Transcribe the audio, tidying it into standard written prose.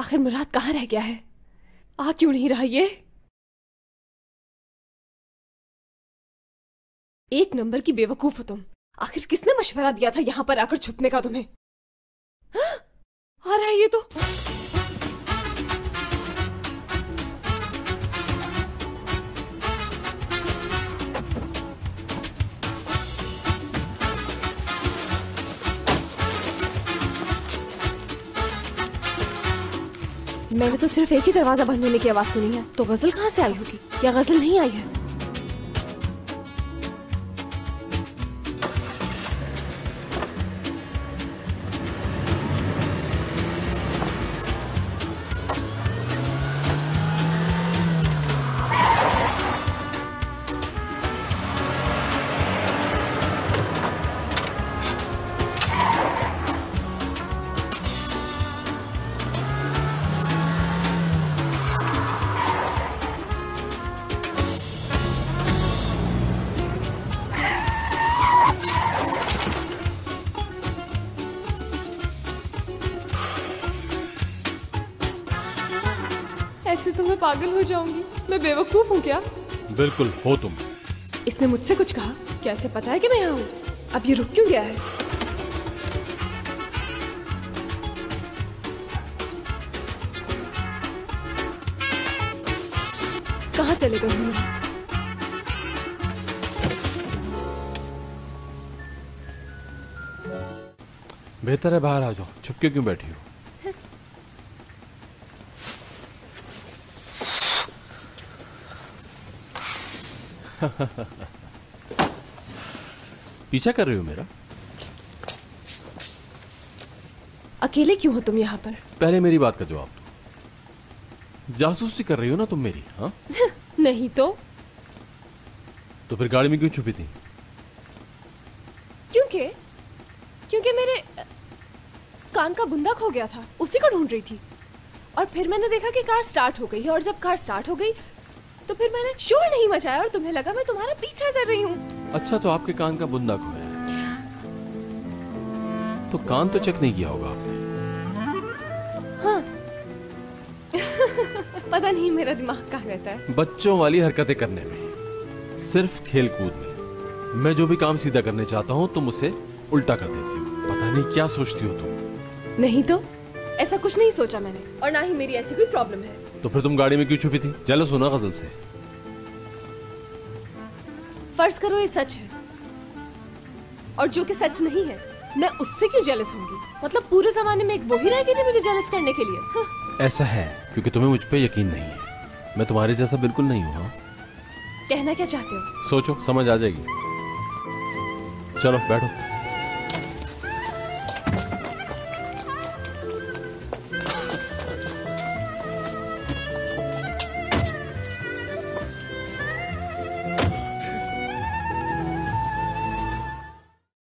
आखिर मुराद कहाँ रह गया है? आ क्यों नहीं रहा ये? एक नंबर की बेवकूफ हो तुम। आखिर किसने मशवरा दिया था यहाँ पर आकर छुपने का तुम्हें? आ रहा है ये तो। मैंने तो सिर्फ एक ही दरवाजा बंद होने की आवाज सुनी है, तो गजल कहाँ से आई होगी? या गजल नहीं आई है? ऐसे तो मैं पागल हो जाऊंगी। मैं बेवकूफ हूँ क्या? बिल्कुल हो तुम। इसने मुझसे कुछ कहा? कैसे पता है कि मैं यहाँ हूँ? अब ये रुक क्यों गया है? कहाँ चले गए मुराद? बेहतर है बाहर आ जाओ, छुपके क्यों बैठी हो? पीछा कर रही हो मेरा? अकेले क्यों हो तुम यहाँ पर? पहले मेरी बात का जवाब दो। जासूसी कर रही हो ना तुम मेरी? हाँ? नहीं तो फिर गाड़ी में क्यों छुपी थी? क्योंकि मेरे कान का बुंदा खो गया था, उसी को ढूंढ रही थी। और फिर मैंने देखा कि कार स्टार्ट हो गई है, और जब कार स्टार्ट हो गई तो फिर मैंने शोर नहीं मचाया और तुम्हें लगा मैं तुम्हारा पीछा कर रही हूँ। अच्छा, तो आपके कान का बुंदा खोया है, तो कान तो चेक नहीं किया होगा आपने? हाँ। पता नहीं मेरा दिमाग कहाँ रहता है। बच्चों वाली हरकतें करने में, सिर्फ खेल कूद में। मैं जो भी काम सीधा करने चाहता हूँ तुम उसे उल्टा कर देती हो। पता नहीं क्या सोचती हो तुम। नहीं तो ऐसा कुछ नहीं सोचा मैंने, और ना ही मेरी ऐसी कोई प्रॉब्लम है। तो फिर तुम गाड़ी में क्यों छुपी थी? चलो सुना गजल से। फर्ज करो ये सच है, और जो कि सच नहीं है, मैं उससे क्यों जेलस होंगी? मतलब पूरे जमाने में एक वो ही रह गई थी मुझे जेलस करने के लिए। हाँ। ऐसा है क्योंकि तुम्हें मुझ पे यकीन नहीं है। मैं तुम्हारे जैसा बिल्कुल नहीं हूँ। हाँ? कहना क्या चाहते हो? सोचो, समझ आ जाएगी। चलो बैठो।